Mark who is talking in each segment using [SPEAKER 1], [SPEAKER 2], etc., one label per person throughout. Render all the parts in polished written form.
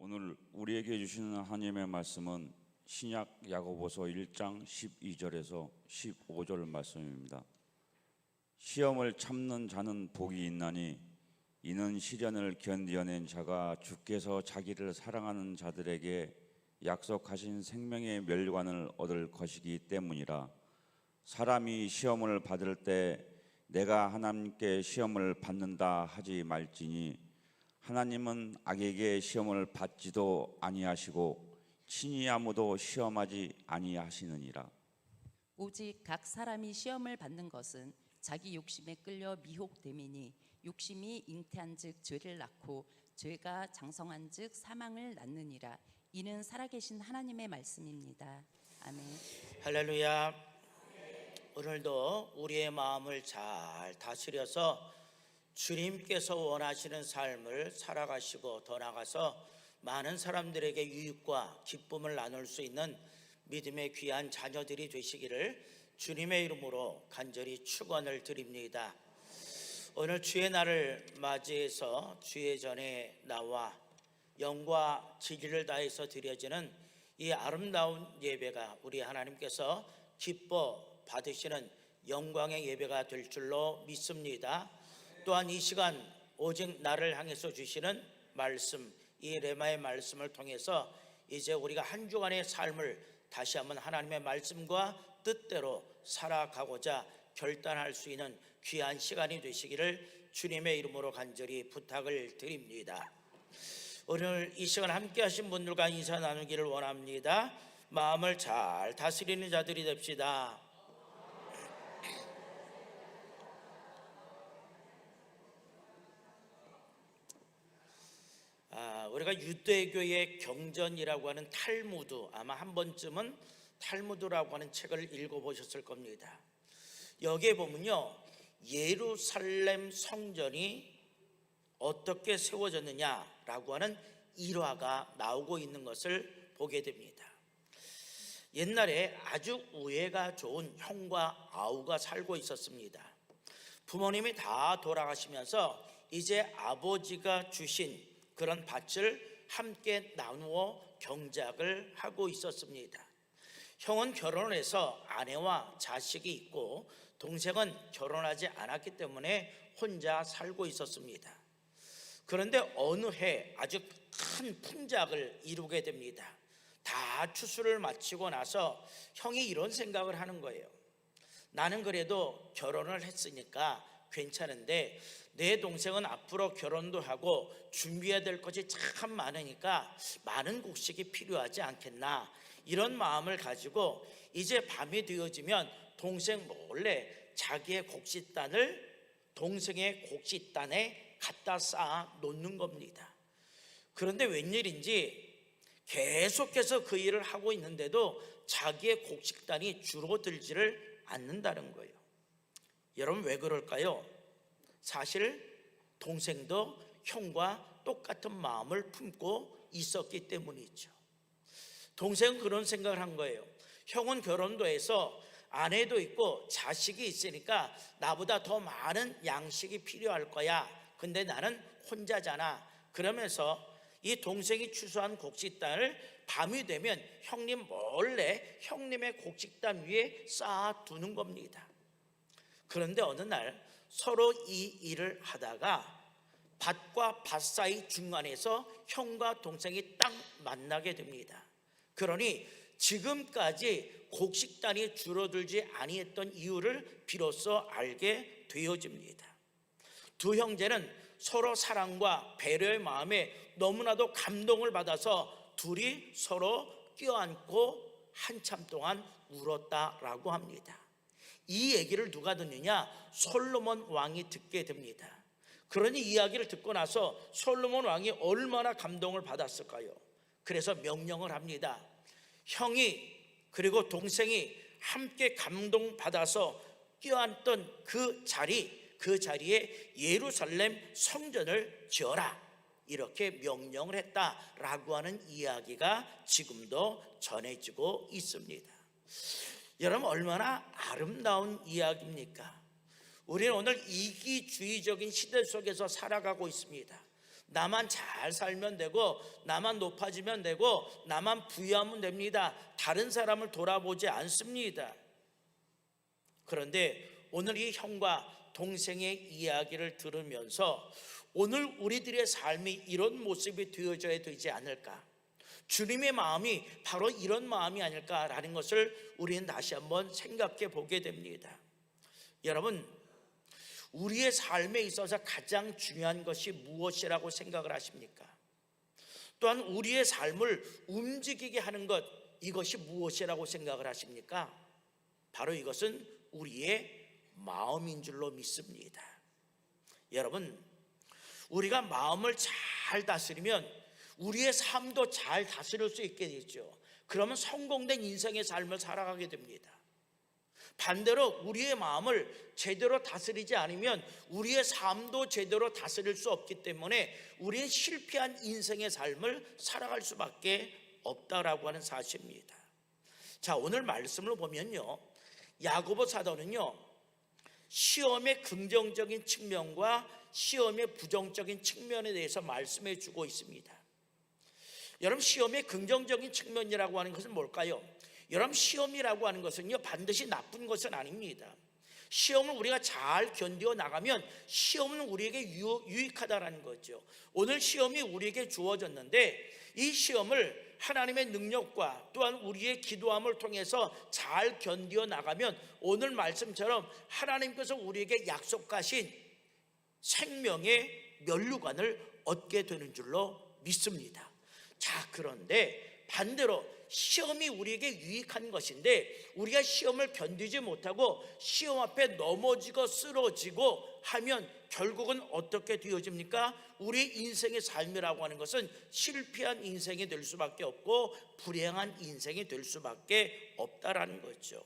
[SPEAKER 1] 오늘 우리에게 주시는 하나님의 말씀은 신약 야고보서 1장 12절에서 15절 말씀입니다. 시험을 참는 자는 복이 있나니 이는 시련을 견디어낸 자가 주께서 자기를 사랑하는 자들에게 약속하신 생명의 멸관을 얻을 것이기 때문이라. 사람이 시험을 받을 때 내가 하나님께 시험을 받는다 하지 말지니 하나님은 악에게 시험을 받지도 아니하시고 친히 아무도 시험하지 아니하시느니라.
[SPEAKER 2] 오직 각 사람이 시험을 받는 것은 자기 욕심에 끌려 미혹됨이니 욕심이 잉태한즉 죄를 낳고 죄가 장성한즉 사망을 낳느니라. 이는 살아계신 하나님의 말씀입니다. 아멘.
[SPEAKER 3] 할렐루야. 오늘도 우리의 마음을 잘 다스려서 주님께서 원하시는 삶을 살아가시고 더 나아가서 많은 사람들에게 유익과 기쁨을 나눌 수 있는 믿음의 귀한 자녀들이 되시기를 주님의 이름으로 간절히 축원을 드립니다. 오늘 주의 날을 맞이해서 주의 전에 나와 영과 진리를 다해서 드려지는 이 아름다운 예배가 우리 하나님께서 기뻐 받으시는 영광의 예배가 될 줄로 믿습니다. 또한 이 시간 오직 나를 향해서 주시는 말씀, 이 레마의 말씀을 통해서 이제 우리가 한 주간의 삶을 다시 한번 하나님의 말씀과 뜻대로 살아가고자 결단할 수 있는 귀한 시간이 되시기를 주님의 이름으로 간절히 부탁을 드립니다. 오늘 이 시간 함께 하신 분들과 인사 나누기를 원합니다. 마음을 잘 다스리는 자들이 됩시다. 우리가 유대교의 경전이라고 하는 탈무드, 아마 한 번쯤은 탈무드라고 하는 책을 읽어보셨을 겁니다. 여기에 보면요, 예루살렘 성전이 어떻게 세워졌느냐라고 하는 일화가 나오고 있는 것을 보게 됩니다. 옛날에 아주 우애가 좋은 형과 아우가 살고 있었습니다. 부모님이 다 돌아가시면서 이제 아버지가 주신 그런 밭을 함께 나누어 경작을 하고 있었습니다. 형은 결혼해서 아내와 자식이 있고 동생은 결혼하지 않았기 때문에 혼자 살고 있었습니다. 그런데 어느 해 아주 큰 풍작을 이루게 됩니다. 다 추수를 마치고 나서 형이 이런 생각을 하는 거예요. 나는 그래도 결혼을 했으니까 괜찮은데 내 동생은 앞으로 결혼도 하고 준비해야 될 것이 참 많으니까 많은 곡식이 필요하지 않겠나, 이런 마음을 가지고 이제 밤이 되어지면 동생 몰래 자기의 곡식단을 동생의 곡식단에 갖다 쌓아 놓는 겁니다. 그런데 웬일인지 계속해서 그 일을 하고 있는데도 자기의 곡식단이 줄어들지를 않는다는 거예요. 여러분, 왜 그럴까요? 사실 동생도 형과 똑같은 마음을 품고 있었기 때문이죠. 동생은 그런 생각을 한 거예요. 형은 결혼도 해서 아내도 있고 자식이 있으니까 나보다 더 많은 양식이 필요할 거야. 근데 나는 혼자잖아. 그러면서 이 동생이 추수한 곡식단을 밤이 되면 형님 몰래 형님의 곡식단 위에 쌓아두는 겁니다. 그런데 어느 날 서로 이 일을 하다가 밭과 밭 사이 중간에서 형과 동생이 딱 만나게 됩니다. 그러니 지금까지 곡식단이 줄어들지 아니했던 이유를 비로소 알게 되어집니다. 두 형제는 서로 사랑과 배려의 마음에 너무나도 감동을 받아서 둘이 서로 껴안고 한참 동안 울었다라고 합니다. 이 얘기를 누가 듣느냐? 솔로몬 왕이 듣게 됩니다. 그러니 이야기를 듣고 나서 솔로몬 왕이 얼마나 감동을 받았을까요? 그래서 명령을 합니다. 형이 그리고 동생이 함께 감동받아서 껴안던 그 자리에 예루살렘 성전을 지어라, 이렇게 명령을 했다라고 하는 이야기가 지금도 전해지고 있습니다. 여러분, 얼마나 아름다운 이야기입니까? 우리는 오늘 이기주의적인 시대 속에서 살아가고 있습니다. 나만 잘 살면 되고 나만 높아지면 되고 나만 부유하면 됩니다. 다른 사람을 돌아보지 않습니다. 그런데 오늘 이 형과 동생의 이야기를 들으면서 오늘 우리들의 삶이 이런 모습이 되어져야 되지 않을까, 주님의 마음이 바로 이런 마음이 아닐까라는 것을 우리는 다시 한번 생각해 보게 됩니다. 여러분, 우리의 삶에 있어서 가장 중요한 것이 무엇이라고 생각을 하십니까? 또한 우리의 삶을 움직이게 하는 것, 이것이 무엇이라고 생각을 하십니까? 바로 이것은 우리의 마음인 줄로 믿습니다. 여러분, 우리가 마음을 잘 다스리면 우리의 삶도 잘 다스릴 수 있게 되죠. 그러면 성공된 인생의 삶을 살아가게 됩니다. 반대로 우리의 마음을 제대로 다스리지 않으면 우리의 삶도 제대로 다스릴 수 없기 때문에 우리는 실패한 인생의 삶을 살아갈 수밖에 없다라고 하는 사실입니다. 자, 오늘 말씀을 보면요, 야고보 사도는요, 시험의 긍정적인 측면과 시험의 부정적인 측면에 대해서 말씀해 주고 있습니다. 여러분, 시험의 긍정적인 측면이라고 하는 것은 뭘까요? 여러분, 시험이라고 하는 것은요, 반드시 나쁜 것은 아닙니다. 시험을 우리가 잘 견디어 나가면 시험은 우리에게 유익하다라는 거죠. 오늘 시험이 우리에게 주어졌는데 이 시험을 하나님의 능력과 또한 우리의 기도함을 통해서 잘 견디어 나가면 오늘 말씀처럼 하나님께서 우리에게 약속하신 생명의 면류관을 얻게 되는 줄로 믿습니다. 자, 그런데 반대로 시험이 우리에게 유익한 것인데 우리가 시험을 견디지 못하고 시험 앞에 넘어지고 쓰러지고 하면 결국은 어떻게 되어집니까? 우리 인생의 삶이라고 하는 것은 실패한 인생이 될 수밖에 없고 불행한 인생이 될 수밖에 없다라는 거죠.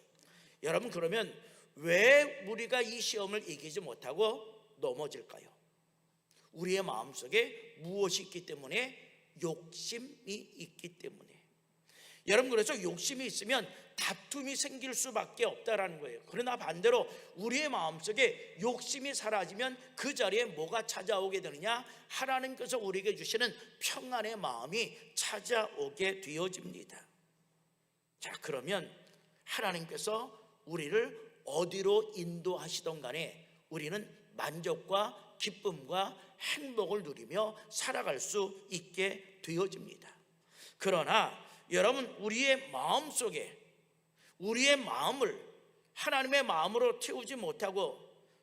[SPEAKER 3] 여러분, 그러면 왜 우리가 이 시험을 이기지 못하고 넘어질까요? 우리의 마음속에 무엇이 있기 때문에? 욕심이 있기 때문에. 여러분, 그래서 욕심이 있으면 다툼이 생길 수밖에 없다라는 거예요. 그러나 반대로 우리의 마음속에 욕심이 사라지면 그 자리에 뭐가 찾아오게 되느냐? 하나님께서 우리에게 주시는 평안의 마음이 찾아오게 되어집니다. 자, 그러면 하나님께서 우리를 어디로 인도하시던 간에 우리는 만족과 기쁨과 행복을 누리며 살아갈 수 있게 되어집니다. 그러나 여러분, 우리의 마음속에 우리의 마음을 하나님의 마음으로 태우지 못하고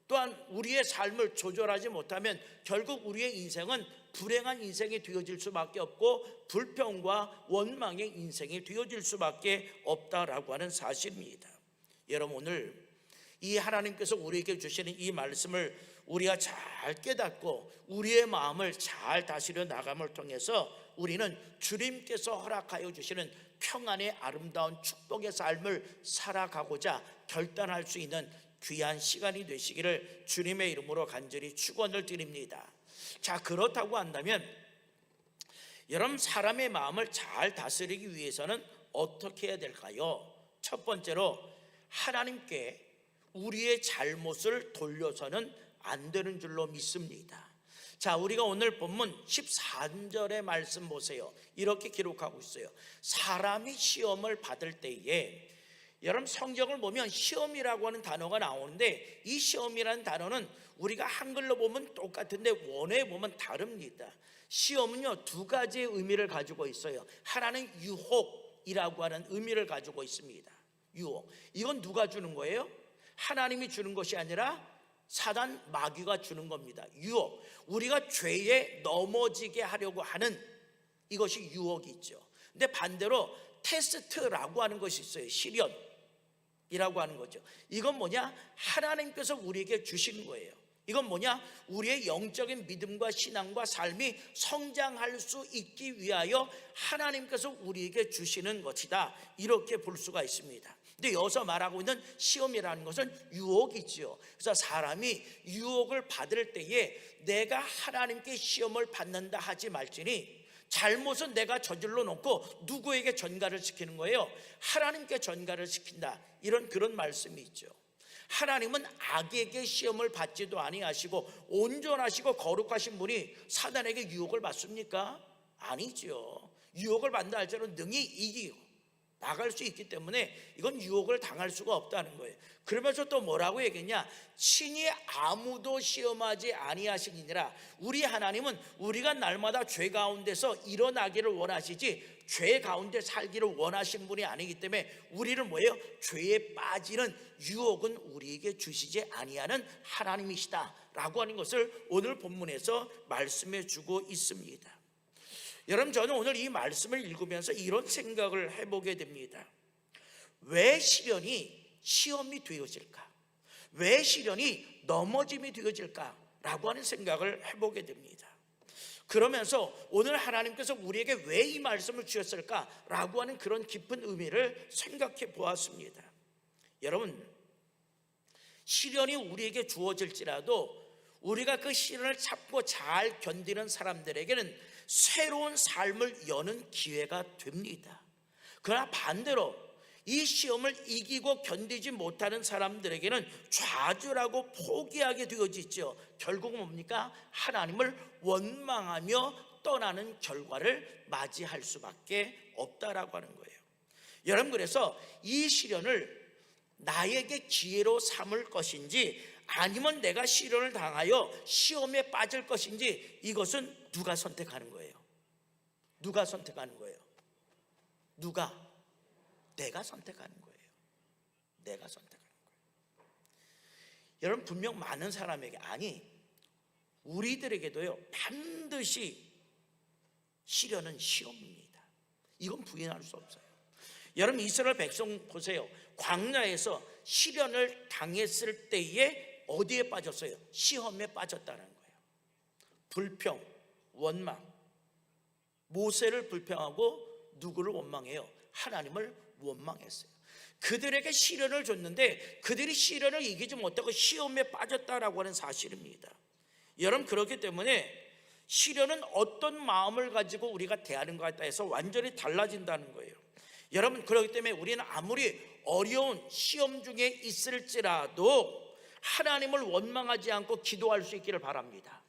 [SPEAKER 3] 또한 우리의 삶을 조절하지 못하면 결국 우리의 인생은 불행한 인생이 되어질 수밖에 없고 불평과 원망의 인생이 되어질 수밖에 없다라고 하는 사실입니다. 여러분, 오늘 이 하나님께서 우리에게 주시는 이 말씀을 우리가 잘 깨닫고 우리의 마음을 잘 다스려 나감을 통해서 우리는 주님께서 허락하여 주시는 평안의 아름다운 축복의 삶을 살아가고자 결단할 수 있는 귀한 시간이 되시기를 주님의 이름으로 간절히 축원을 드립니다. 자, 그렇다고 한다면 여러분, 사람의 마음을 잘 다스리기 위해서는 어떻게 해야 될까요? 첫 번째로 하나님께 우리의 잘못을 돌려서는 안 되는 줄로 믿습니다. 자, 우리가 오늘 본문 14절의 말씀 보세요. 이렇게 기록하고 있어요. 사람이 시험을 받을 때에, 여러분 성경을 보면 시험이라고 하는 단어가 나오는데 이 시험이라는 단어는 우리가 한글로 보면 똑같은데 원어에 보면 다릅니다. 시험은요, 두 가지의 의미를 가지고 있어요. 하나는 유혹이라고 하는 의미를 가지고 있습니다. 유혹, 이건 누가 주는 거예요? 하나님이 주는 것이 아니라 사단 마귀가 주는 겁니다. 유혹, 우리가 죄에 넘어지게 하려고 하는 이것이 유혹이죠. 근데 반대로 테스트라고 하는 것이 있어요. 시련이라고 하는 거죠. 이건 뭐냐? 하나님께서 우리에게 주신 거예요. 이건 뭐냐? 우리의 영적인 믿음과 신앙과 삶이 성장할 수 있기 위하여 하나님께서 우리에게 주시는 것이다, 이렇게 볼 수가 있습니다. 근데 여기서 말하고 있는 시험이라는 것은 유혹이지요. 그래서 사람이 유혹을 받을 때에 내가 하나님께 시험을 받는다 하지 말지니, 잘못은 내가 저질러 놓고 누구에게 전가를 시키는 거예요? 하나님께 전가를 시킨다, 이런 그런 말씀이 있죠. 하나님은 악에게 시험을 받지도 아니하시고 온전하시고 거룩하신 분이 사단에게 유혹을 받습니까? 아니죠. 유혹을 받는다 할지라도 능히 이기고 나갈 수 있기 때문에 이건 유혹을 당할 수가 없다는 거예요. 그러면서 또 뭐라고 얘기했냐? 친히 아무도 시험하지 아니하시니라. 우리 하나님은 우리가 날마다 죄 가운데서 일어나기를 원하시지 죄 가운데 살기를 원하신 분이 아니기 때문에 우리는 뭐예요? 죄에 빠지는 유혹은 우리에게 주시지 아니하는 하나님이시다라고 하는 것을 오늘 본문에서 말씀해 주고 있습니다. 여러분, 저는 오늘 이 말씀을 읽으면서 이런 생각을 해보게 됩니다. 왜 시련이 시험이 되어질까? 왜 시련이 넘어짐이 되어질까? 라고 하는 생각을 해보게 됩니다. 그러면서 오늘 하나님께서 우리에게 왜 이 말씀을 주셨을까? 라고 하는 그런 깊은 의미를 생각해 보았습니다. 여러분, 시련이 우리에게 주어질지라도 우리가 그 시련을 참고 잘 견디는 사람들에게는 새로운 삶을 여는 기회가 됩니다. 그러나 반대로 이 시험을 이기고 견디지 못하는 사람들에게는 좌절하고 포기하게 되어지죠. 결국은 뭡니까? 하나님을 원망하며 떠나는 결과를 맞이할 수밖에 없다라고 하는 거예요. 여러분, 그래서 이 시련을 나에게 기회로 삼을 것인지 아니면 내가 시련을 당하여 시험에 빠질 것인지 이것은 누가 선택하는 거예요? 누가 선택하는 거예요? 누가? 내가 선택하는 거예요. 내가 선택하는 거예요. 여러분, 분명 많은 사람에게, 아니 우리들에게도요 반드시 시련은 시험입니다. 이건 부인할 수 없어요. 여러분, 이스라엘 백성 보세요. 광야에서 시련을 당했을 때에 어디에 빠졌어요? 시험에 빠졌다는 거예요. 불평, 원망. 모세를 불평하고 누구를 원망해요? 하나님을 원망했어요. 그들에게 시련을 줬는데 그들이 시련을 이기지 못하고 시험에 빠졌다라고 하는 사실입니다. 여러분, 그렇기 때문에 시련은 어떤 마음을 가지고 우리가 대하는가에 따라서 완전히 달라진다는 거예요. 여러분, 그렇기 때문에 우리는 아무리 어려운 시험 중에 있을지라도 하나님을 원망하지 않고 기도할 수 있기를 바랍니다.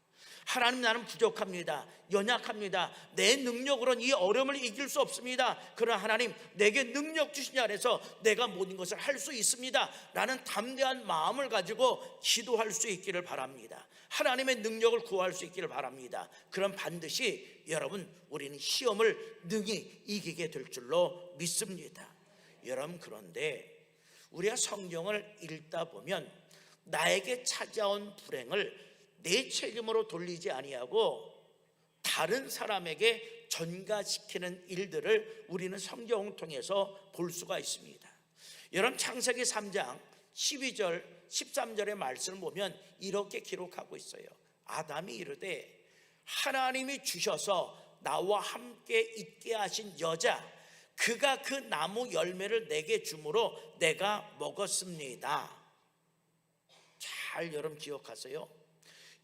[SPEAKER 3] 하나님, 나는 부족합니다. 연약합니다. 내 능력으로는 이 어려움을 이길 수 없습니다. 그러나 하나님, 내게 능력 주시니 아래서 내가 모든 것을 할 수 있습니다. 라는 담대한 마음을 가지고 기도할 수 있기를 바랍니다. 하나님의 능력을 구할 수 있기를 바랍니다. 그럼 반드시 여러분, 우리는 시험을 능히 이기게 될 줄로 믿습니다. 여러분, 그런데 우리가 성경을 읽다 보면 나에게 찾아온 불행을 내 책임으로 돌리지 아니하고 다른 사람에게 전가시키는 일들을 우리는 성경을 통해서 볼 수가 있습니다. 여러분, 창세기 3장 12절 13절의 말씀을 보면 이렇게 기록하고 있어요. 아담이 이르되 하나님이 주셔서 나와 함께 있게 하신 여자, 그가 그 나무 열매를 내게 주므로 내가 먹었습니다. 잘 여러분 기억하세요.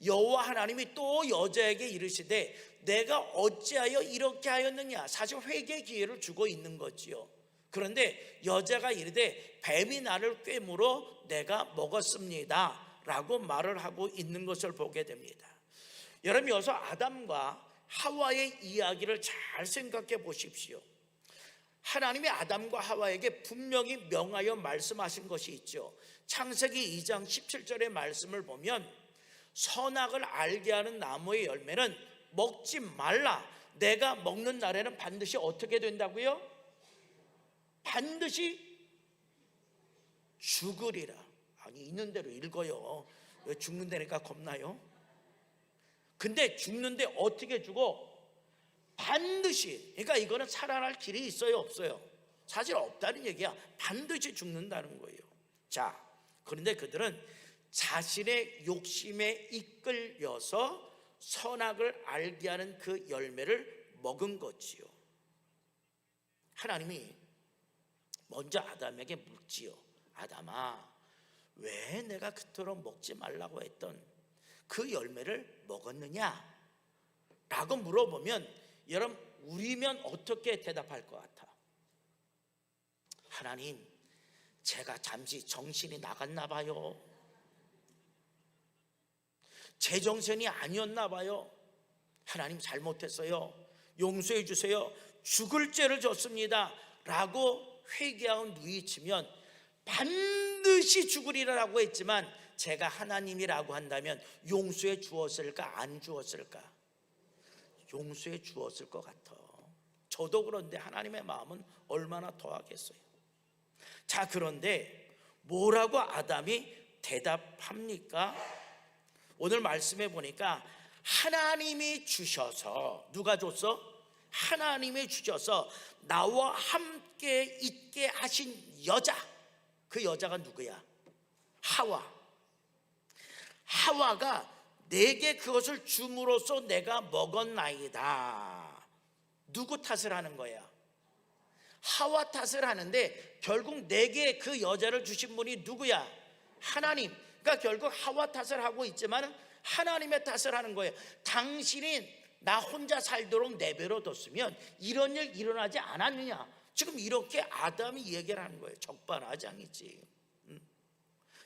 [SPEAKER 3] 여호와 하나님이 또 여자에게 이르시되 내가 어찌하여 이렇게 하였느냐. 사실 회개 기회를 주고 있는 거지요. 그런데 여자가 이르되 뱀이 나를 꿰물어 내가 먹었습니다 라고 말을 하고 있는 것을 보게 됩니다. 여러분, 여기서 아담과 하와의 이야기를 잘 생각해 보십시오. 하나님이 아담과 하와에게 분명히 명하여 말씀하신 것이 있죠. 창세기 2장 17절의 말씀을 보면 선악을 알게 하는 나무의 열매는 먹지 말라. 내가 먹는 날에는 반드시 어떻게 된다고요? 반드시 죽으리라. 아니, 있는 대로 읽어요. 왜 죽는다니까 겁나요? 근데 죽는데 어떻게 죽어? 반드시. 그러니까 이거는 살아날 길이 있어요, 없어요? 사실 없다는 얘기야. 반드시 죽는다는 거예요. 자, 그런데 그들은 자신의 욕심에 이끌려서 선악을 알게 하는 그 열매를 먹은 거지요. 하나님이 먼저 아담에게 묻지요. 아담아, 왜 내가 그토록 먹지 말라고 했던 그 열매를 먹었느냐? 라고 물어보면 여러분, 우리면 어떻게 대답할 것 같아? 하나님, 제가 잠시 정신이 나갔나 봐요. 제정신이 아니었나 봐요. 하나님 잘못했어요. 용서해 주세요. 죽을 죄를 졌습니다 라고 회개하고 누이치면 반드시 죽으리라고 했지만 제가 하나님이라고 한다면 용서해 주었을까 안 주었을까? 용서해 주었을 것 같아. 저도 그런데 하나님의 마음은 얼마나 더하겠어요. 자, 그런데 뭐라고 아담이 대답합니까? 오늘 말씀해 보니까 하나님이 주셔서, 누가 줬어? 하나님이 주셔서 나와 함께 있게 하신 여자, 그 여자가 누구야? 하와. 하와가 내게 그것을 줌으로써 내가 먹었나이다. 누구 탓을 하는 거야? 하와 탓을 하는데 결국 내게 그 여자를 주신 분이 누구야? 하나님. 그러니까 결국 하와 탓을 하고 있지만 하나님의 탓을 하는 거예요. 당신이 나 혼자 살도록 내버려뒀으면 이런 일 일어나지 않았느냐. 지금 이렇게 아담이 얘기를 하는 거예요. 적반하장이지.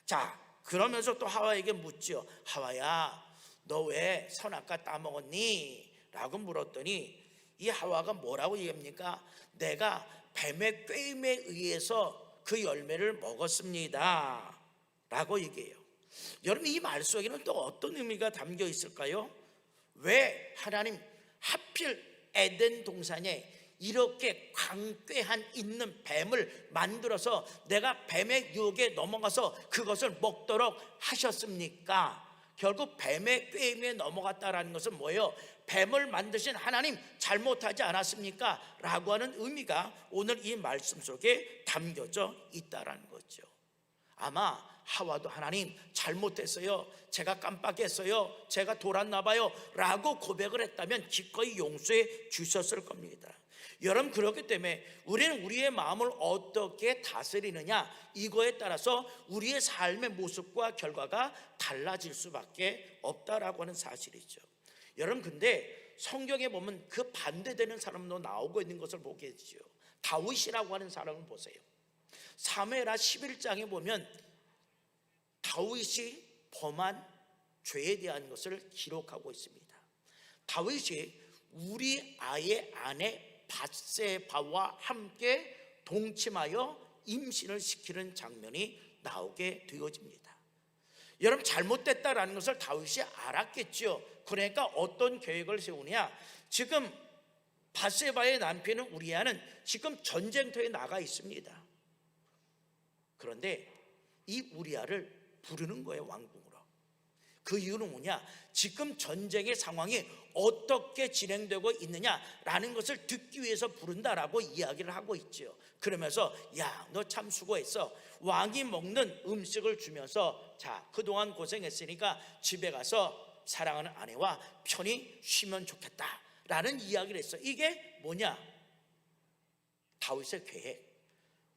[SPEAKER 3] 자, 그러면서 또 하와에게 묻죠. 하와야, 너 왜 선악과 따먹었니? 라고 물었더니 이 하와가 뭐라고 얘기합니까? 내가 뱀의 꾀임에 의해서 그 열매를 먹었습니다 라고 얘기해요. 여러분, 이 말 속에는 또 어떤 의미가 담겨 있을까요? 왜 하나님 하필 에덴 동산에 이렇게 광꾀한 있는 뱀을 만들어서 내가 뱀의 유혹에 넘어가서 그것을 먹도록 하셨습니까? 결국 뱀의 꾀임에 넘어갔다라는 것은 뭐예요? 뱀을 만드신 하나님 잘못하지 않았습니까? 라고 하는 의미가 오늘 이 말씀 속에 담겨져 있다라는 거죠. 아마 하와도 하나님 잘못했어요, 제가 깜빡했어요, 제가 돌았나 봐요 라고 고백을 했다면 기꺼이 용서해 주셨을 겁니다. 여러분, 그렇기 때문에 우리는 우리의 마음을 어떻게 다스리느냐, 이거에 따라서 우리의 삶의 모습과 결과가 달라질 수밖에 없다라고 하는 사실이죠. 여러분, 근데 성경에 보면 그 반대되는 사람도 나오고 있는 것을 보게 되죠. 다윗이라고 하는 사람을 보세요. 사무엘하 11장에 보면 다윗이 범한 죄에 대한 것을 기록하고 있습니다. 다윗이 우리 아의 아내 밧세바와 함께 동침하여 임신을 시키는 장면이 나오게 되어집니다. 여러분, 잘못됐다라는 것을 다윗이 알았겠죠. 그러니까 어떤 계획을 세우냐, 지금 밧세바의 남편은 우리아는 지금 전쟁터에 나가 있습니다. 그런데 이 우리아를 부르는 거예요, 왕궁으로. 그 이유는 뭐냐? 지금 전쟁의 상황이 어떻게 진행되고 있느냐라는 것을 듣기 위해서 부른다라고 이야기를 하고 있죠. 그러면서 야, 너 참 수고했어. 왕이 먹는 음식을 주면서 자, 그동안 고생했으니까 집에 가서 사랑하는 아내와 편히 쉬면 좋겠다라는 이야기를 했어. 이게 뭐냐? 다윗의 계획.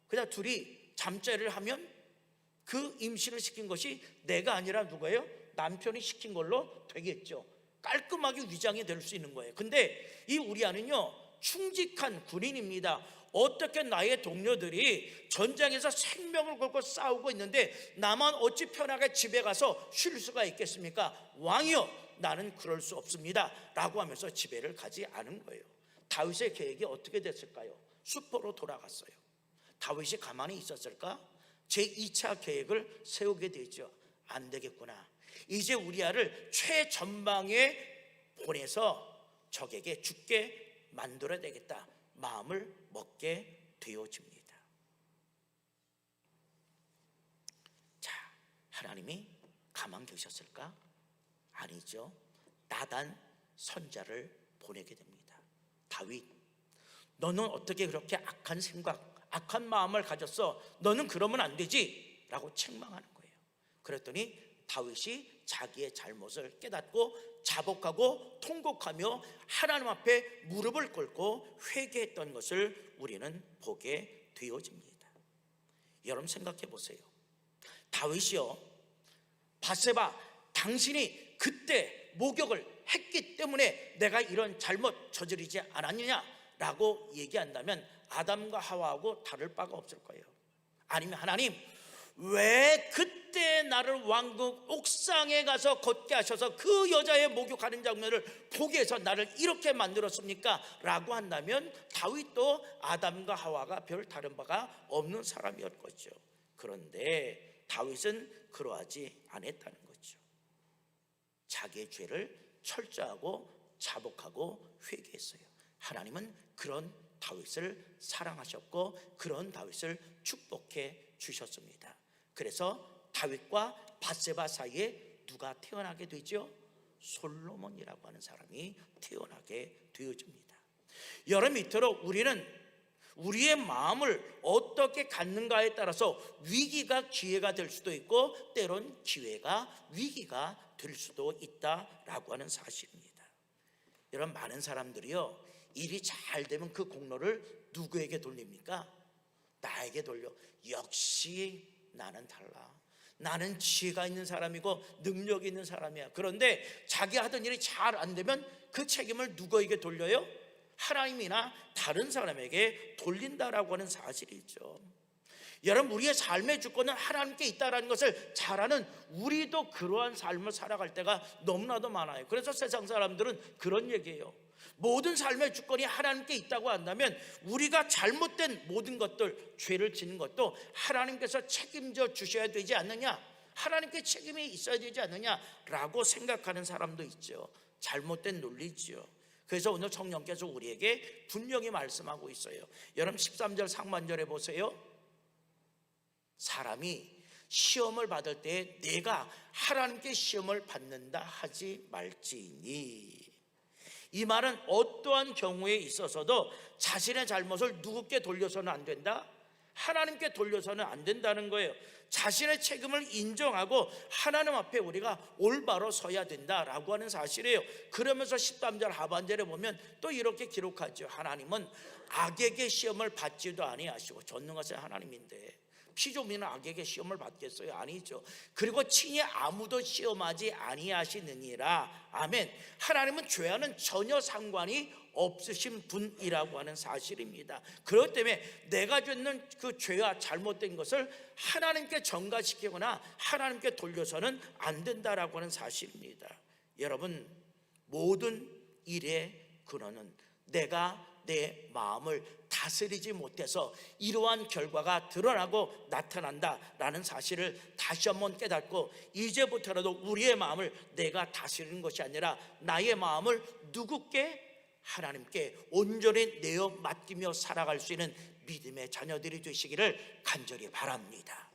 [SPEAKER 3] 그냥 둘이 잠자리를 하면 그 임신을 시킨 것이 내가 아니라 누구예요? 남편이 시킨 걸로 되겠죠. 깔끔하게 위장이 될 수 있는 거예요. 근데 이 우리아는요, 충직한 군인입니다. 어떻게 나의 동료들이 전장에서 생명을 걸고 싸우고 있는데 나만 어찌 편하게 집에 가서 쉴 수가 있겠습니까? 왕이여, 나는 그럴 수 없습니다 라고 하면서 집에를 가지 않은 거예요. 다윗의 계획이 어떻게 됐을까요? 수포로 돌아갔어요. 다윗이 가만히 있었을까? 제2차 계획을 세우게 되죠. 안 되겠구나, 이제 우리아를 최전방에 보내서 적에게 죽게 만들어야 되겠다 마음을 먹게 되어집니다. 자, 하나님이 가만 계셨을까? 아니죠. 나단 선자를 보내게 됩니다. 다윗, 너는 어떻게 그렇게 악한 생각, 악한 마음을 가졌어? 너는 그러면 안 되지 라고 책망하는 거예요. 그랬더니 다윗이 자기의 잘못을 깨닫고 자복하고 통곡하며 하나님 앞에 무릎을 꿇고 회개했던 것을 우리는 보게 되어집니다. 여러분, 생각해 보세요. 다윗이요, 밧세바, 당신이 그때 목욕을 했기 때문에 내가 이런 잘못 저지르지 않았느냐라고 얘기한다면 아담과 하와하고 다를 바가 없을 거예요. 아니면 하나님 왜 그때 나를 왕궁 옥상에 가서 걷게 하셔서 그 여자의 목욕하는 장면을 보게 해서 나를 이렇게 만들었습니까? 라고 한다면 다윗도 아담과 하와가 별 다른 바가 없는 사람이었겠죠. 그런데 다윗은 그러하지 않았다는 거죠. 자기의 죄를 철저하고 자복하고 회개했어요. 하나님은 그런 다윗을 사랑하셨고 그런 다윗을 축복해 주셨습니다. 그래서 다윗과 밧세바 사이에 누가 태어나게 되죠? 솔로몬이라고 하는 사람이 태어나게 되어집니다. 여러분 밑으로 우리는 우리의 마음을 어떻게 갖는가에 따라서 위기가 기회가 될 수도 있고 때론 기회가 위기가 될 수도 있다라고 하는 사실입니다. 여러분 많은 사람들이요 일이 잘 되면 그 공로를 누구에게 돌립니까? 나에게 돌려. 역시 나는 달라. 나는 지혜가 있는 사람이고 능력이 있는 사람이야. 그런데 자기 하던 일이 잘 안 되면 그 책임을 누구에게 돌려요? 하나님이나 다른 사람에게 돌린다라고 하는 사실이죠. 여러분 우리의 삶의 주권은 하나님께 있다는 것을 잘 아는 우리도 그러한 삶을 살아갈 때가 너무나도 많아요. 그래서 세상 사람들은 그런 얘기예요. 모든 삶의 주권이 하나님께 있다고 한다면 우리가 잘못된 모든 것들, 죄를 짓는 것도 하나님께서 책임져 주셔야 되지 않느냐, 하나님께 책임이 있어야 되지 않느냐라고 생각하는 사람도 있죠. 잘못된 논리지요. 그래서 오늘 성령께서 우리에게 분명히 말씀하고 있어요. 여러분 13절 상반절에 보세요. 사람이 시험을 받을 때 내가 하나님께 시험을 받는다 하지 말지니, 이 말은 어떠한 경우에 있어서도 자신의 잘못을 누구께 돌려서는 안 된다? 하나님께 돌려서는 안 된다는 거예요. 자신의 책임을 인정하고 하나님 앞에 우리가 올바로 서야 된다라고 하는 사실이에요. 그러면서 13절 하반절에 보면 또 이렇게 기록하죠. 하나님은 악에게 시험을 받지도 아니하시고, 전능하신 하나님인데 피조민은 악에게 시험을 받겠어요? 아니죠. 그리고 친히 아무도 시험하지 아니하시느니라. 아멘. 하나님은 죄와는 전혀 상관이 없으신 분이라고 하는 사실입니다. 그렇기 때문에 내가 짓는 그 죄와 잘못된 것을 하나님께 전가시키거나 하나님께 돌려서는 안 된다라고 하는 사실입니다. 여러분 모든 일의 근원은 내가 내 마음을 다스리지 못해서 이러한 결과가 드러나고 나타난다라는 사실을 다시 한번 깨닫고, 이제부터라도 우리의 마음을 내가 다스리는 것이 아니라 나의 마음을 누구께? 하나님께 온전히 내어 맡기며 살아갈 수 있는 믿음의 자녀들이 되시기를 간절히 바랍니다.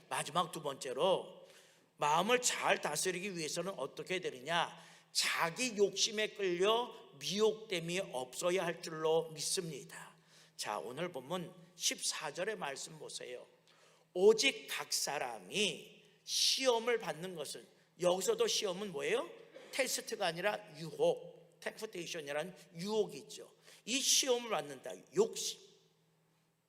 [SPEAKER 3] 마지막 두 번째로 마음을 잘 다스리기 위해서는 어떻게 되느냐? 자기 욕심에 끌려 미혹됨이 없어야 할 줄로 믿습니다. 자, 오늘 본문 14절의 말씀 보세요. 오직 각 사람이 시험을 받는 것은, 여기서도 시험은 뭐예요? 테스트가 아니라 유혹, 템프테이션이라는 유혹이 있죠. 이 시험을 받는다. 욕심.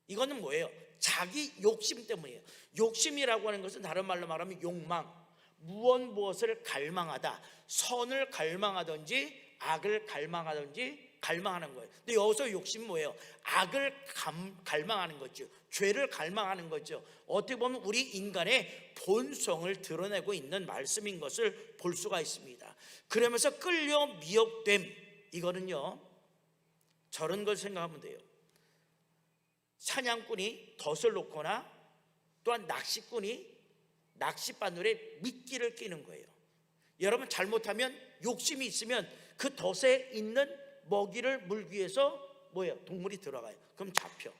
[SPEAKER 3] 이거는 뭐예요? 자기 욕심 때문이에요. 욕심이라고 하는 것은 다른 말로 말하면 욕망, 무엇을 갈망하다, 선을 갈망하든지 악을 갈망하든지 갈망하는 거예요. 근데 여기서 욕심은 뭐예요? 악을 갈망하는 거죠. 죄를 갈망하는 거죠. 어떻게 보면 우리 인간의 본성을 드러내고 있는 말씀인 것을 볼 수가 있습니다. 그러면서 끌려 미혹됨, 이거는요 저런 걸 생각하면 돼요. 사냥꾼이 덫을 놓거나 또한 낚시꾼이 낚싯바늘에 미끼를 끼는 거예요. 여러분 잘못하면, 욕심이 있으면 그 덫에 있는 먹이를 물기 위해서 뭐예요? 동물이 들어가요. 그럼 잡혀.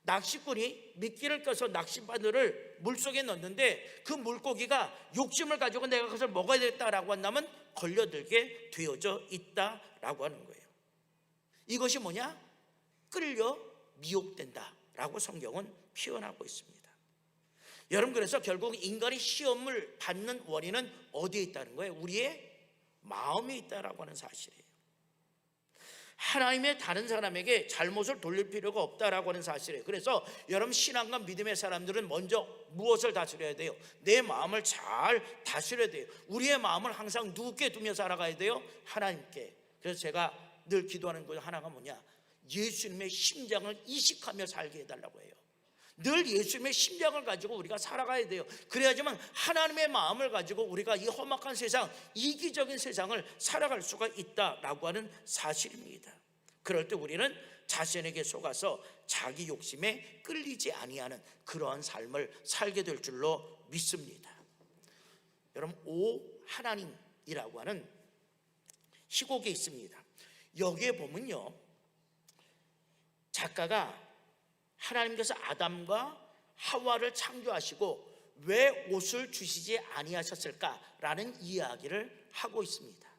[SPEAKER 3] 낚시꾼이 미끼를 껴서 낚싯바늘을 물속에 넣는데 그 물고기가 욕심을 가지고 내가 그것을 먹어야 되겠다라고 한다면 걸려들게 되어져 있다라고 하는 거예요. 이것이 뭐냐? 끌려 미혹된다라고 성경은 표현하고 있습니다. 여러분, 그래서 결국 인간이 시험을 받는 원인은 어디에 있다는 거예요? 우리의 마음에 있다라고 하는 사실이에요. 하나님의 다른 사람에게 잘못을 돌릴 필요가 없다라고 하는 사실이에요. 그래서 여러분 신앙과 믿음의 사람들은 먼저 무엇을 다스려야 돼요? 내 마음을 잘 다스려야 돼요. 우리의 마음을 항상 누구께 두며 살아가야 돼요? 하나님께. 그래서 제가 늘 기도하는 것 하나가 뭐냐? 예수님의 심장을 이식하며 살게 해달라고 해요. 늘 예수님의 심령을 가지고 우리가 살아가야 돼요. 그래야지만 하나님의 마음을 가지고 우리가 이 험악한 세상, 이기적인 세상을 살아갈 수가 있다라고 하는 사실입니다. 그럴 때 우리는 자신에게 속아서 자기 욕심에 끌리지 아니하는 그러한 삶을 살게 될 줄로 믿습니다. 여러분, 오 하나님이라고 하는 희곡에 있습니다. 여기에 보면요, 작가가 하나님께서 아담과 하와를 창조하시고 왜 옷을 주시지 아니하셨을까라는 이야기를 하고 있습니다.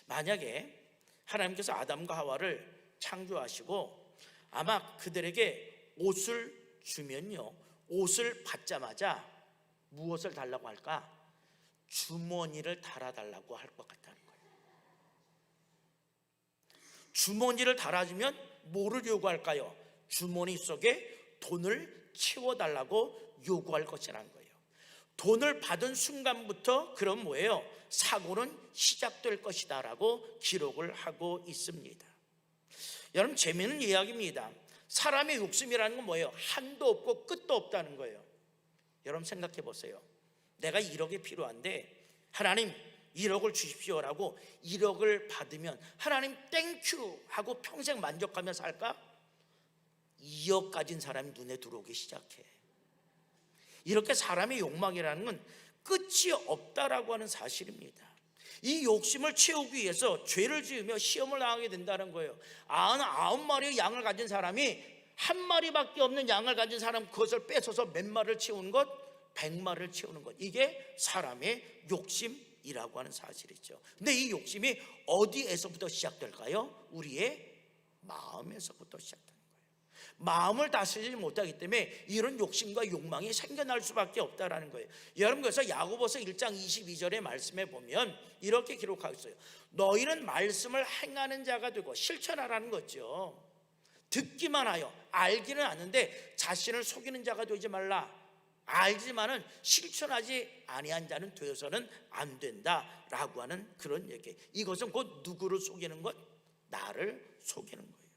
[SPEAKER 3] 만약에 하나님께서 아담과 하와를 창조하시고 아마 그들에게 옷을 주면요, 옷을 받자마자 무엇을 달라고 할까? 주머니를 달아달라고 할 것 같다는 거예요. 주머니를 달아주면 뭐를 요구할까요? 주머니 속에 돈을 채워달라고 요구할 것이라는 거예요. 돈을 받은 순간부터 그럼 뭐예요? 사고는 시작될 것이다 라고 기록을 하고 있습니다. 여러분, 재미있는 이야기입니다. 사람의 욕심이라는 건 뭐예요? 한도 없고 끝도 없다는 거예요. 여러분 생각해 보세요. 내가 1억이 필요한데 하나님 1억을 주십시오라고 1억을 받으면 하나님 땡큐 하고 평생 만족하며 살까? 2억 가진 사람이 눈에 들어오기 시작해. 이렇게 사람의 욕망이라는 건 끝이 없다라고 하는 사실입니다. 이 욕심을 채우기 위해서 죄를 지으며 시험을 당하게 된다는 거예요. 99마리의 양을 가진 사람이 한 마리밖에 없는 양을 가진 사람, 그것을 뺏어서 몇 마리를 채우는 것? 100마리를 채우는 것. 이게 사람의 욕심이라고 하는 사실이죠. 근데 이 욕심이 어디에서부터 시작될까요? 우리의 마음에서부터 시작됩니다. 마음을 다스리지 못하기 때문에 이런 욕심과 욕망이 생겨날 수밖에 없다라는 거예요. 여러분, 그래서 야고보서 1장 22절의 말씀에 보면 이렇게 기록하고 있어요. 너희는 말씀을 행하는 자가 되고, 실천하라는 거죠. 듣기만 하여 알기는 아는데 자신을 속이는 자가 되지 말라. 알지만은 실천하지 아니한 자는 되어서는 안 된다라고 하는 그런 얘기. 이것은 곧 누구를 속이는 것? 나를 속이는 거예요.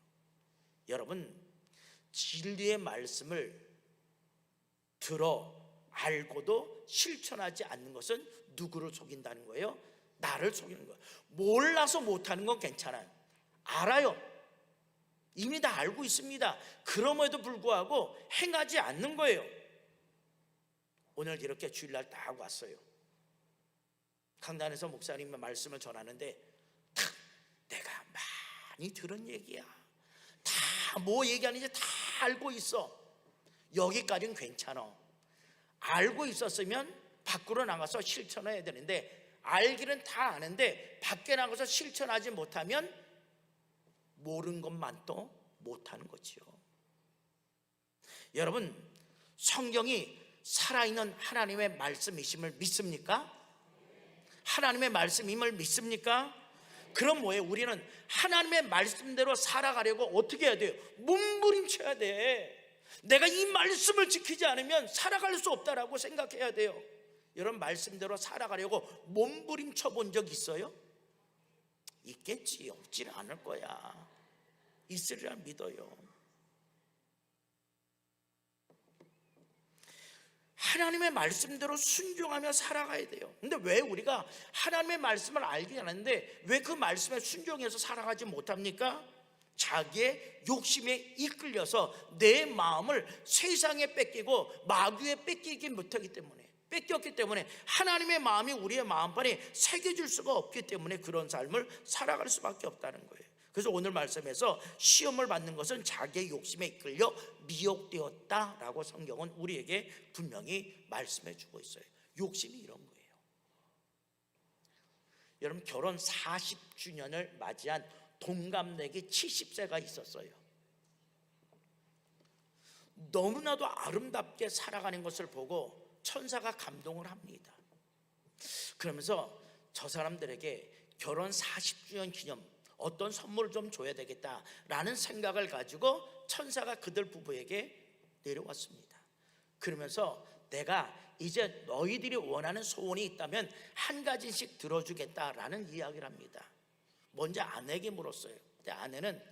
[SPEAKER 3] 여러분, 진리의 말씀을 들어 알고도 실천하지 않는 것은 누구를 속인다는 거예요? 나를 속이는 거예요. 몰라서 못하는 건 괜찮아요. 알아요. 이미 다 알고 있습니다. 그럼에도 불구하고 행하지 않는 거예요. 오늘 이렇게 주일날 딱 왔어요. 강단에서 목사님의 말씀을 전하는데 내가 많이 들은 얘기야. 다 뭐 얘기하는지 다 알고 있어. 여기까지는 괜찮아. 알고 있었으면 밖으로 나가서 실천해야 되는데, 알기는 다 아는데 밖에 나가서 실천하지 못하면 모르는 것만 또 못하는 거지요. 여러분, 성경이 살아있는 하나님의 말씀이심을 믿습니까? 하나님의 말씀임을 믿습니까? 그럼 뭐예요? 우리는 하나님의 말씀대로 살아가려고 어떻게 해야 돼요? 몸부림쳐야 돼. 내가 이 말씀을 지키지 않으면 살아갈 수 없다라고 생각해야 돼요. 여러분, 말씀대로 살아가려고 몸부림쳐 본 적 있어요? 있겠지. 없지는 않을 거야. 있으리라 믿어요. 하나님의 말씀대로 순종하며 살아가야 돼요. 근데 왜 우리가 하나님의 말씀을 알긴 하는데 왜 그 말씀에 순종해서 살아가지 못합니까? 자기의 욕심에 이끌려서 내 마음을 세상에 뺏기고 마귀에 뺏기지 못하기 때문에, 뺏겼기 때문에 하나님의 마음이 우리의 마음판에 새겨질 수가 없기 때문에 그런 삶을 살아갈 수밖에 없다는 거예요. 그래서 오늘 말씀에서 시험을 받는 것은 자기의 욕심에 이끌려 미혹되었다라고 성경은 우리에게 분명히 말씀해 주고 있어요. 욕심이 이런 거예요. 여러분, 결혼 40주년을 맞이한 동갑내기 70세가 있었어요. 너무나도 아름답게 살아가는 것을 보고 천사가 감동을 합니다. 그러면서 저 사람들에게 결혼 40주년 기념 어떤 선물을 좀 줘야 되겠다라는 생각을 가지고 천사가 그들 부부에게 내려왔습니다. 그러면서 내가 이제 너희들이 원하는 소원이 있다면 한 가지씩 들어주겠다라는 이야기를 합니다. 먼저 아내에게 물었어요. 근데 아내는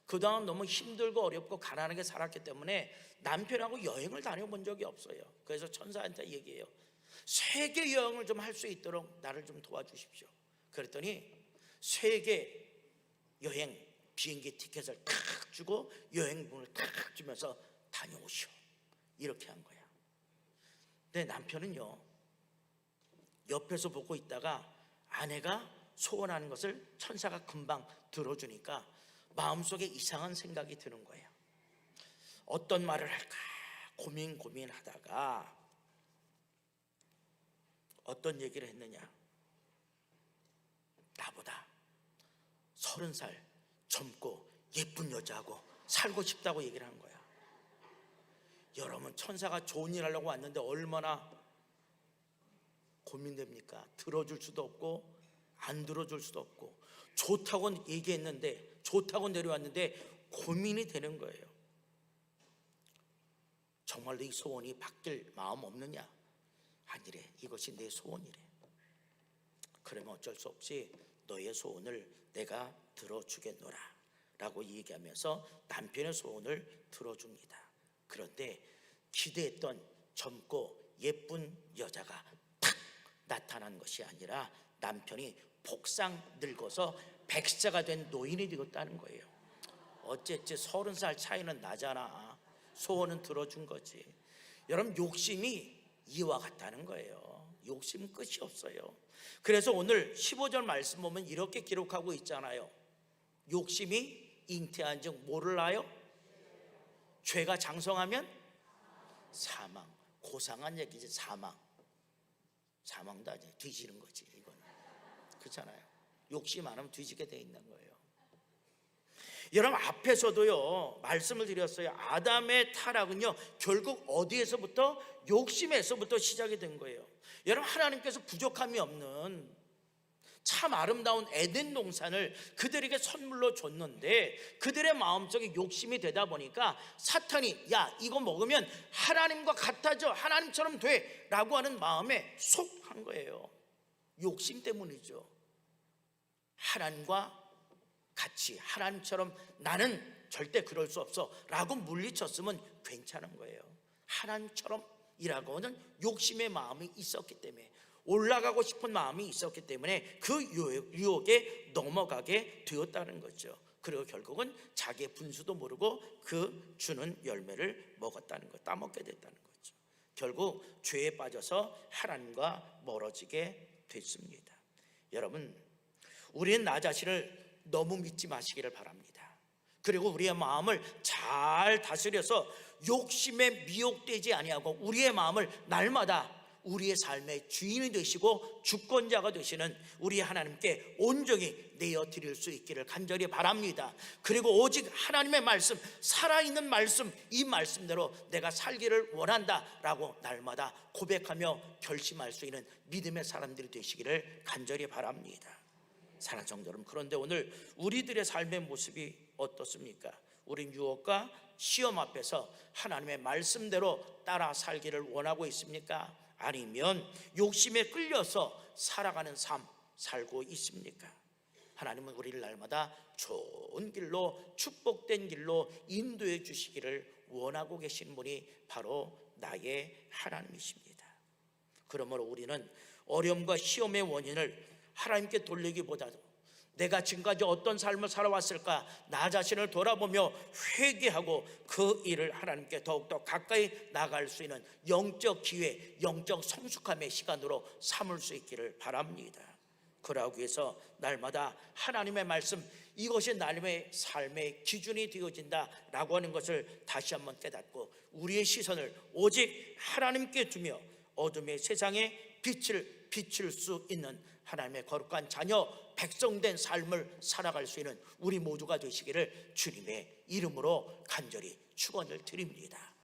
[SPEAKER 3] 그동안 너무 힘들고 어렵고 가난하게 살았기 때문에 남편하고 여행을 다녀본 적이 없어요. 그래서 천사한테 얘기해요. 세계 여행을 좀 할 수 있도록 나를 좀 도와주십시오. 그랬더니 세계 여행 비행기 티켓을 탁 주고 여행분을 탁 주면서 다녀오시오. 이렇게 한 거야. 근데 남편은요, 옆에서 보고 있다가 아내가 소원하는 것을 천사가 금방 들어주니까 마음속에 이상한 생각이 드는 거예요. 어떤 말을 할까 고민하다가 어떤 얘기를 했느냐. 나보다 30살 젊고 예쁜 여자하고 살고 싶다고 얘기를 한 거야. 여러분, 천사가 좋은 일 하려고 왔는데 얼마나 고민됩니까? 들어줄 수도 없고 안 들어줄 수도 없고, 좋다고 얘기했는데, 좋다고 내려왔는데 고민이 되는 거예요. 정말로 이 소원이 바뀔 마음 없느냐? 아니래. 이것이 내 소원이래. 그러면 어쩔 수 없이 너의 소원을 내가 들어주겠노라 라고 얘기하면서 남편의 소원을 들어줍니다. 그런데 기대했던 젊고 예쁜 여자가 탁 나타난 것이 아니라 남편이 폭삭 늙어서 100세가 된 노인이 되었다는 거예요. 어쨌지 30살 차이는 나잖아. 소원은 들어준 거지. 여러분, 욕심이 이와 같다는 거예요. 욕심 끝이 없어요. 그래서 오늘 15절 말씀 보면 이렇게 기록하고 있잖아요. 욕심이 잉태한 즉 뭐를 낳아요? 죄가 장성하면 사망. 고상한 얘기지. 사망도 아니에요. 뒤지는 거지. 이건 그렇잖아요. 욕심 안 하면 뒤지게 돼 있는 거예요. 여러분, 앞에서도요 말씀을 드렸어요. 아담의 타락은요 결국 어디에서부터? 욕심에서부터 시작이 된 거예요. 여러분, 하나님께서 부족함이 없는 참 아름다운 에덴 동산을 그들에게 선물로 줬는데 그들의 마음속에 욕심이 되다 보니까 사탄이 야 이거 먹으면 하나님과 같아져, 하나님처럼 돼 라고 하는 마음에 속한 거예요. 욕심 때문이죠. 하나님과 같이, 하나님처럼 나는 절대 그럴 수 없어 라고 물리쳤으면 괜찮은 거예요. 하나님처럼 이라고는 욕심의 마음이 있었기 때문에, 올라가고 싶은 마음이 있었기 때문에 그 유혹에 넘어가게 되었다는 거죠. 그리고 결국은 자기의 분수도 모르고 그 주는 열매를 먹었다는 거, 따먹게 됐다는 거죠. 결국 죄에 빠져서 하나님과 멀어지게 됐습니다. 여러분, 우리는 나 자신을 너무 믿지 마시기를 바랍니다. 그리고 우리의 마음을 잘 다스려서 욕심에 미혹되지 아니하고 우리의 마음을 날마다 우리의 삶의 주인이 되시고 주권자가 되시는 우리 하나님께 온전히 내어드릴 수 있기를 간절히 바랍니다. 그리고 오직 하나님의 말씀, 살아있는 말씀, 이 말씀대로 내가 살기를 원한다라고 날마다 고백하며 결심할 수 있는 믿음의 사람들이 되시기를 간절히 바랍니다. 사랑하는 성도 여러분, 그런데 오늘 우리들의 삶의 모습이 어떻습니까? 우린 유혹과 시험 앞에서 하나님의 말씀대로 따라 살기를 원하고 있습니까? 아니면 욕심에 끌려서 살아가는 삶 살고 있습니까? 하나님은 우리를 날마다 좋은 길로, 축복된 길로 인도해 주시기를 원하고 계신 분이 바로 나의 하나님이십니다. 그러므로 우리는 어려움과 시험의 원인을 하나님께 돌리기보다도 내가 지금까지 어떤 삶을 살아왔을까 나 자신을 돌아보며 회개하고 그 일을 하나님께 더욱더 가까이 나갈 수 있는 영적 기회, 영적 성숙함의 시간으로 삼을 수 있기를 바랍니다. 그러기 위해서 날마다 하나님의 말씀, 이것이 나의 삶의 기준이 되어진다라고 하는 것을 다시 한번 깨닫고 우리의 시선을 오직 하나님께 두며 어둠의 세상에 빛을 비출 수 있는 하나님의 거룩한 자녀, 백성된 삶을 살아갈 수 있는 우리 모두가 되시기를 주님의 이름으로 간절히 축원을 드립니다.